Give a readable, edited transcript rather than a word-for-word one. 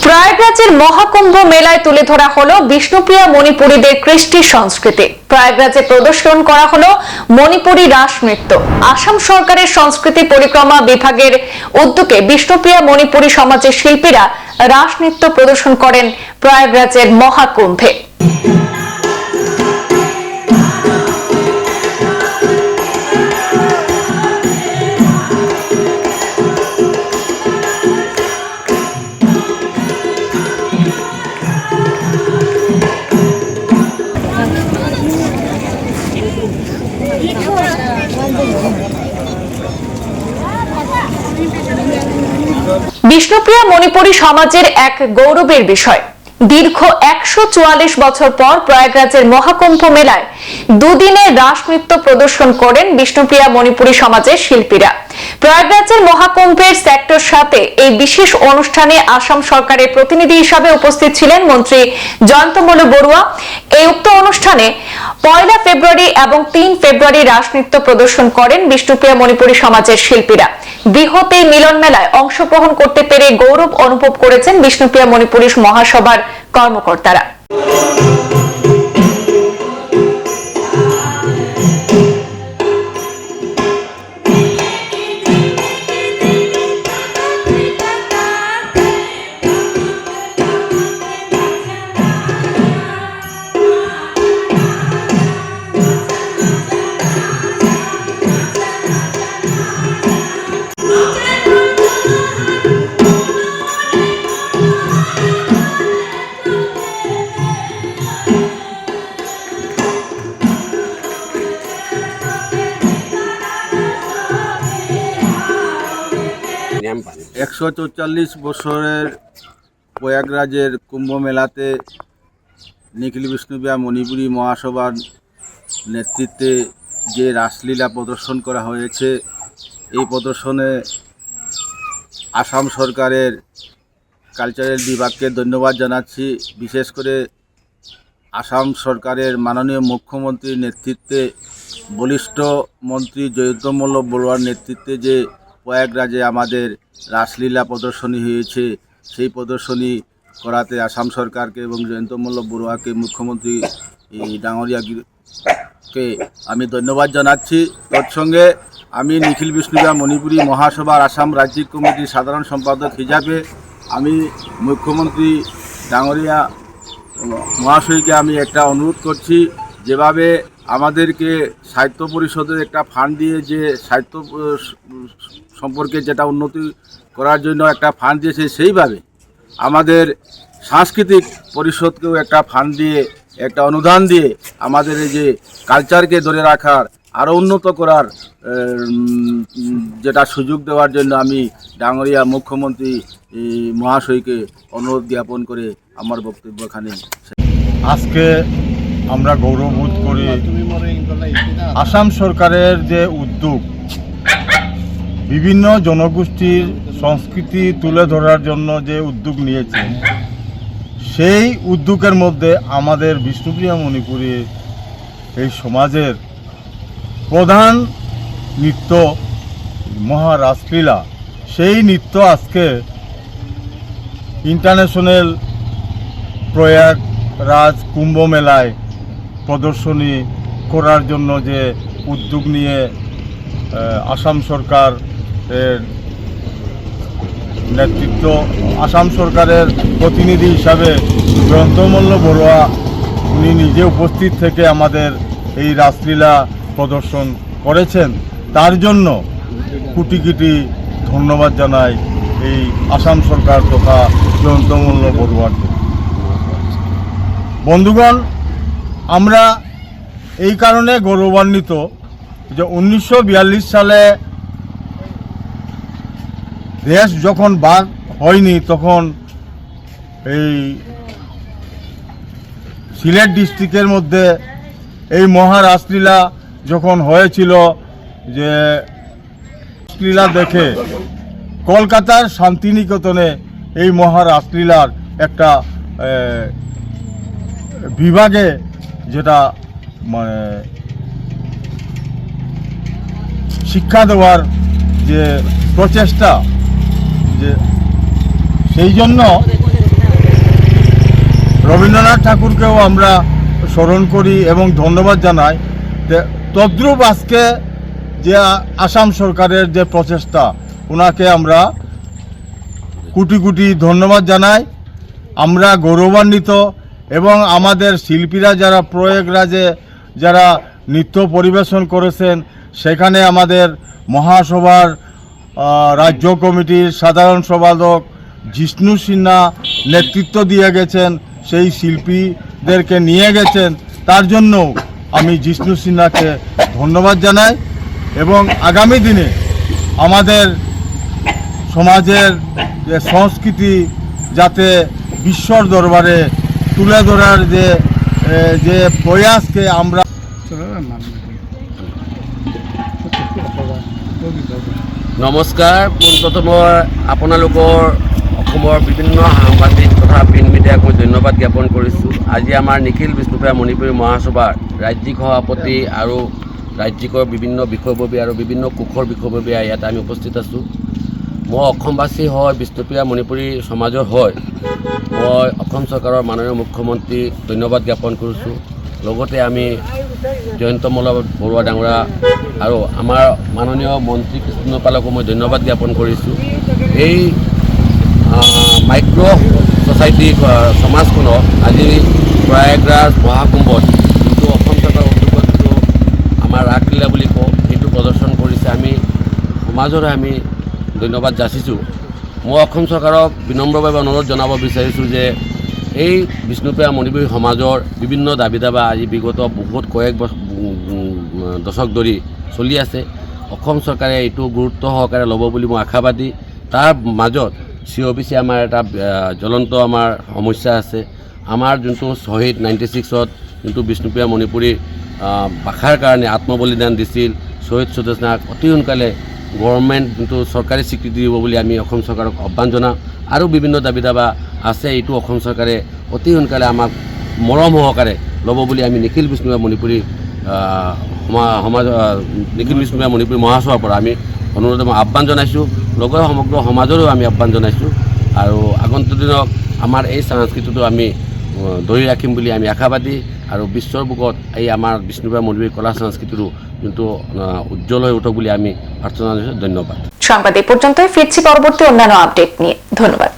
প্রয়াগরাজের মহাকুম্ভ মেলায় তুলে ধরা হলো বিষ্ণুপ্রিয়া মণিপুরীদের কৃষ্টি সংস্কৃতি। প্রয়াগরাজে প্রদর্শন করা হলো মণিপুরী রাস নৃত্য। আসাম সরকারের সংস্কৃতি পরিক্রমা বিভাগের উদ্যোগে বিষ্ণুপ্রিয়া মণিপুরী সমাজের শিল্পীরা রাস নৃত্য প্রদর্শন করেন প্রয়াগরাজের মহাকুম্ভে। বিষ্ণুপ্রিয়া মণিপুরী সমাজের এক গৌরবের বিষয়। দীর্ঘ ১৪৪ বছর পর প্রয়াগরাজের মহাকুম্ভ মেলায় দুদিনের রাস নৃত্য প্রদর্শন করেন বিষ্ণুপ্রিয়া মণিপুরী সমাজের শিল্পীরা। প্রয়াগরাজের মহাকুম্ভের সেক্টর সাথে এই বিশেষ অনুষ্ঠানে আসাম সরকারের প্রতিনিধি হিসাবে উপস্থিত ছিলেন মন্ত্রী জয়ন্তমল্ল বড়ুয়া। এই উক্ত অনুষ্ঠানে ১ ফেব্রুয়ারি এবং ৩ ফেব্রুয়ারি রাস নৃত্য প্রদর্শন করেন বিষ্ণুপ্রিয়া মণিপুরী সমাজের শিল্পীরা। বৃহৎ এই মিলন মেলায় অংশগ্রহণ করতে পেরে গৌরব অনুভব করেছেন বিষ্ণুপ্রিয়া মণিপুরী মহাসভার কর্মকর্তারা। একশো ৪৪ বছরের প্রয়াগরাজের কুম্ভ মেলাতে নিখিল বিষ্ণুপ্রিয়া মণিপুরী মহাসভার নেতৃত্বে যে রাসলীলা প্রদর্শন করা হয়েছে, এই প্রদর্শনে আসাম সরকারের কালচারাল বিভাগকে ধন্যবাদ জানাচ্ছি। বিশেষ করে আসাম সরকারের মাননীয় মুখ্যমন্ত্রীর নেতৃত্বে বলিষ্ঠ মন্ত্রী জয়ন্তমল্ল বড়ুয়ার নেতৃত্বে যে প্রয়াগরাজে আমাদের রাসলীলা প্রদর্শনী হয়েছে, সেই প্রদর্শনী করাতে আসাম সরকারকে এবং জয়ন্তমল্ল বড়ুয়াকে মুখ্যমন্ত্রী ডাঙরিয়াকে আমি ধন্যবাদ জানাচ্ছি। তৎসঙ্গে আমি নিখিল বিষ্ণুপ্রিয়া মণিপুরী মহাসভার আসাম রাজ্যিক কমিটির সাধারণ সম্পাদক হিসাবে আমি মুখ্যমন্ত্রী ডাঙরিয়া মহাশয়কে আমি একটা অনুরোধ করছি, যেভাবে আমাদেরকে সাহিত্য পরিষদের একটা ফান্ড দিয়ে যে সাহিত্য সম্পর্কে যেটা উন্নতি করার জন্য একটা ফান্ড দিয়েছে, সেইভাবে আমাদের সাংস্কৃতিক পরিষদকেও একটা ফান্ড দিয়ে একটা অনুদান দিয়ে আমাদের এই যে কালচারকে ধরে রাখার আরও উন্নত করার যেটা সুযোগ দেওয়ার জন্য আমি ডাঙরিয়া মুখ্যমন্ত্রী মহাশয়কে অনুরোধ জ্ঞাপন করে আমার বক্তব্য এখানে। আজকে আমরা গৌরববোধ করি আসাম সরকারের যে উদ্যোগ, বিভিন্ন জনগোষ্ঠীর সংস্কৃতি তুলে ধরার জন্য যে উদ্যোগ নিয়েছে, সেই উদ্যোগের মধ্যে আমাদের বিষ্ণুপ্রিয়া মণিপুরী এই সমাজের প্রধান নৃত্য মহারাসলীলা, সেই নৃত্য আজকে ইন্টারন্যাশনাল প্রয়াগরাজ কুম্ভ মেলায় প্রদর্শনী করার জন্য যে উদ্যোগ নিয়ে আসাম সরকারের নেতৃত্ব, আসাম সরকারের প্রতিনিধি হিসাবে জয়ন্তমল্ল বড়ুয়া উনি নিজে উপস্থিত থেকে আমাদের এই রাসলীলা প্রদর্শন করেছেন, তার জন্য কোটি কোটি ধন্যবাদ জানাই এই আসাম সরকার তথা জয়ন্তমল্ল বড়ুয়াকে। বন্ধুগণ, আমরা এই কারণে গৌরবান্বিত যে ১৯৪২ সালে দেশ যখন ভাগ হয়নি, তখন এই সিলেট ডিস্ট্রিক্টের মধ্যে এই মহারাসলীলা যখন হয়েছিল, যে রাসলীলা দেখে কলকাতার শান্তিনিকেতনে এই মহারাসলীলার একটা বিভাগে যেটা মানে শিক্ষা দেওয়ার যে প্রচেষ্টা, যে সেই জন্য রবীন্দ্রনাথ ঠাকুরকেও আমরা স্মরণ করি এবং ধন্যবাদ জানাই। তদ্রূপ আজকে যে আসাম সরকারের যে প্রচেষ্টা, ওনাকে আমরা কোটি কোটি ধন্যবাদ জানাই। আমরা গৌরবান্বিত এবং আমাদের শিল্পীরা যারা প্রয়াগরাজে যারা নৃত্য পরিবেশন করেছেন, সেখানে আমাদের মহাসভার রাজ্য কমিটির সাধারণ সম্পাদক জিষ্ণু সিনহা নেতৃত্ব দিয়ে গেছেন, সেই শিল্পীদেরকে নিয়ে গেছেন, তার জন্য আমি জিষ্ণু সিনহাকে ধন্যবাদ জানাই। এবং আগামী দিনে আমাদের সমাজের যে সংস্কৃতি যাতে বিশ্বর দরবারে তুলে ধরার যে প্রয়াসকে আমরা নমস্কাৰ। পোনপ্ৰথম আপোনালোকৰ অসমৰ বিভিন্ন সাংবাদিক তথা প্ৰিণ্ট মিডিয়াক মই ধন্যবাদ জ্ঞাপন কৰিছোঁ। আজি আমাৰ নিখিল বিষ্ণুপ্ৰিয়া মণিপুৰী মহাসভাৰ ৰাজ্যিক সভাপতি আৰু ৰাজ্যিকৰ বিভিন্ন বিষয়ববী আৰু বিভিন্ন কোষৰ বিষয়ববী ইয়াত আমি উপস্থিত আছোঁ। মই অসমবাসী হয়, বিষ্ণুপ্ৰিয়া মণিপুৰী সমাজৰ হয়। মই অসম চৰকাৰৰ মাননীয় মুখ্যমন্ত্ৰীক ধন্যবাদ জ্ঞাপন কৰিছোঁ। লগতে আমি জয়ন্তমল্ল বৰুৱা ডাঙৰীয়া আৰু আমাৰ মাননীয় মন্ত্ৰী কৃষ্ণপালকো মই ধন্যবাদ জ্ঞাপন কৰিছোঁ। এই মাইক্ৰ' ছ'চাইটি সমাজখনক আজি প্ৰয়াগৰাজ মহাকুম্ভত যিটো অসম চৰকাৰৰ উদ্যোগত যিটো আমাৰ ৰাসলীলা বুলি কওঁ, সেইটো প্ৰদৰ্শন কৰিছে। আমি সমাজৰে আমি ধন্যবাদ যাচিছোঁ। মই অসম চৰকাৰক বিনম্ৰভাৱে অনুৰোধ জনাব বিচাৰিছোঁ যে এই বিষ্ণুপ্ৰিয়া মণিপুৰী সমাজৰ বিভিন্ন দাবী দাবা আজি বিগত কয়েক দশক ধৰি চলি আছে। অসম চৰকাৰে এইটো গুৰুত্ব সহকাৰে ল'ব বুলি মই আশাবাদী। তাৰ মাজত COBC আমাৰ এটা জ্বলন্ত আমাৰ সমস্যা আছে। আমাৰ যোনটো শ্বহীদ 96ত যোনটো বিষ্ণুপ্ৰিয়া মণিপুৰী ভাষাৰ কাৰণে আত্মবলিদান দিছিল, শ্বহীদ সুদেশনাক অতি সোনকালে গভৰ্ণমেণ্ট যোনটো চৰকাৰী স্বীকৃতি দিব বুলি আমি অসম চৰকাৰক আহ্বান জনাওঁ। আৰু বিভিন্ন দাবী দাবা আছে, এইটো অসম চৰকাৰে অতি সোনকালে আমাক মৰম সহকাৰে ল'ব বুলি আমি নিখিল বিষ্ণুপ্ৰিয়া মণিপুৰী নিখিল বিষ্ণুপ্ৰিয়া মণিপুৰী মহাসভাৰ পৰা আমি অনুৰোধ আহ্বান জনাইছোঁ। লগতে সমগ্ৰ সমাজৰো আমি আহ্বান জনাইছোঁ। আৰু আগন্তুক দিনত আমাৰ এই সংস্কৃতিটো আমি ধৰি ৰাখিম বুলি আমি আশাবাদী। আৰু বিশ্বৰ বুকত এই আমাৰ বিষ্ণুপ্ৰিয়া মণিপুৰী কলা সংস্কৃতিটো যোনটো উজ্জ্বল হৈ উঠক বুলি আমি প্ৰাৰ্থনা জনাইছোঁ। ধন্যবাদ। সংবাদ এই পর্যন্তই, ফিরছি পরবর্তী অন্যান্য আপডেট নিয়ে। ধন্যবাদ।